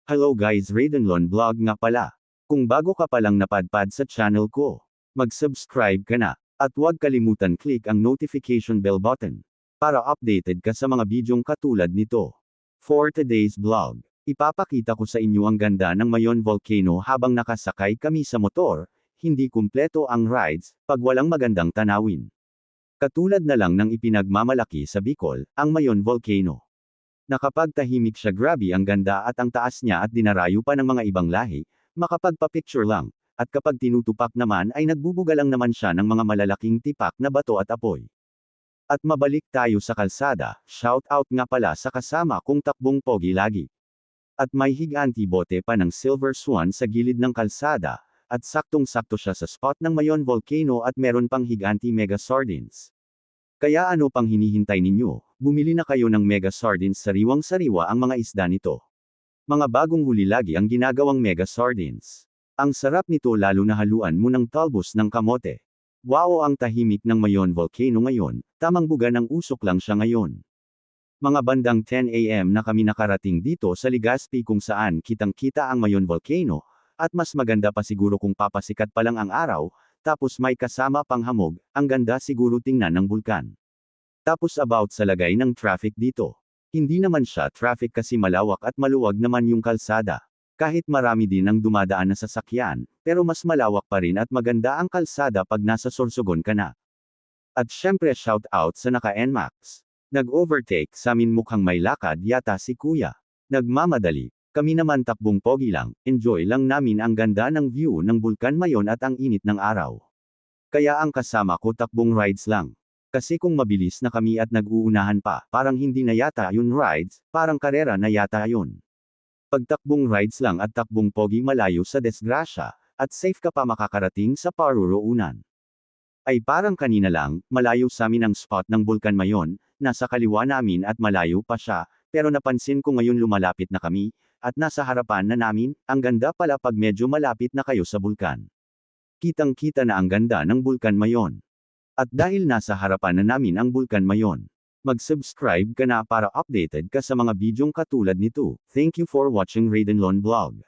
Hello guys, Raidenlon Vlog nga pala. Kung bago ka palang napadpad sa channel ko, mag-subscribe ka na, at huwag kalimutan click ang notification bell button, para updated ka sa mga bidyong katulad nito. For today's vlog, ipapakita ko sa inyo ang ganda ng Mayon Volcano habang nakasakay kami sa motor, hindi kumpleto ang rides, pag walang magandang tanawin. Katulad na lang ng ipinagmamalaki sa Bicol, ang Mayon Volcano. Nakapagtahimik siya, grabe ang ganda at ang taas niya at dinarayo pa ng mga ibang lahi, makapagpa-picture lang, at kapag tinutupak naman ay nagbubuga lang naman siya ng mga malalaking tipak na bato at apoy. At mabalik tayo sa kalsada, shout out nga pala sa kasama kong takbong pogi lagi. At may higanti bote pa ng Silver Swan sa gilid ng kalsada, at saktong-sakto siya sa spot ng Mayon Volcano at meron pang higanti mega sardines. Kaya ano pang hinihintay ninyo, bumili na kayo ng mega sardines, sariwang-sariwa ang mga isda nito. Mga bagong huli lagi ang ginagawang mega sardines. Ang sarap nito lalo na haluan mo ng talbos ng kamote. Wow, ang tahimik ng Mayon Volcano ngayon, tamang buga ng usok lang siya ngayon. Mga bandang 10 AM na kami nakarating dito sa Legazpi kung saan kitang-kita ang Mayon Volcano, at mas maganda pa siguro kung papasikat pa lang ang araw, tapos may kasama pang hamog, ang ganda siguro tingnan ng bulkan. Tapos about sa lagay ng traffic dito. Hindi naman siya traffic kasi malawak at maluwag naman yung kalsada. Kahit marami din ang dumadaan na sasakyan, pero mas malawak pa rin at maganda ang kalsada pag nasa Sorsogon ka na. At syempre shout out sa naka-NMAX. Nag-overtake sa amin, mukhang may lakad yata si kuya. Nagmamadali. Kami naman takbong pogi lang, enjoy lang namin ang ganda ng view ng Bulkan Mayon at ang init ng araw. Kaya ang kasama ko takbong rides lang. Kasi kung mabilis na kami at nag-uunahan pa, parang hindi na yata yun rides, parang karera na yata yun. Pagtakbong rides lang at takbong pogi malayo sa desgrasya, at safe ka pa makakarating sa paruroonan. Ay parang kanina lang, malayo sa amin ang spot ng Bulkan Mayon, nasa kaliwa namin at malayo pa siya, pero napansin ko ngayon lumalapit na kami, at nasa harapan na namin, ang ganda pala pag medyo malapit na kayo sa bulkan. Kitang-kita na ang ganda ng Bulkan Mayon. At dahil nasa harapan na namin ang Bulkan Mayon, mag-subscribe ka na para updated ka sa mga bidyong katulad nito. Thank you for watching Raidenlon Vlog.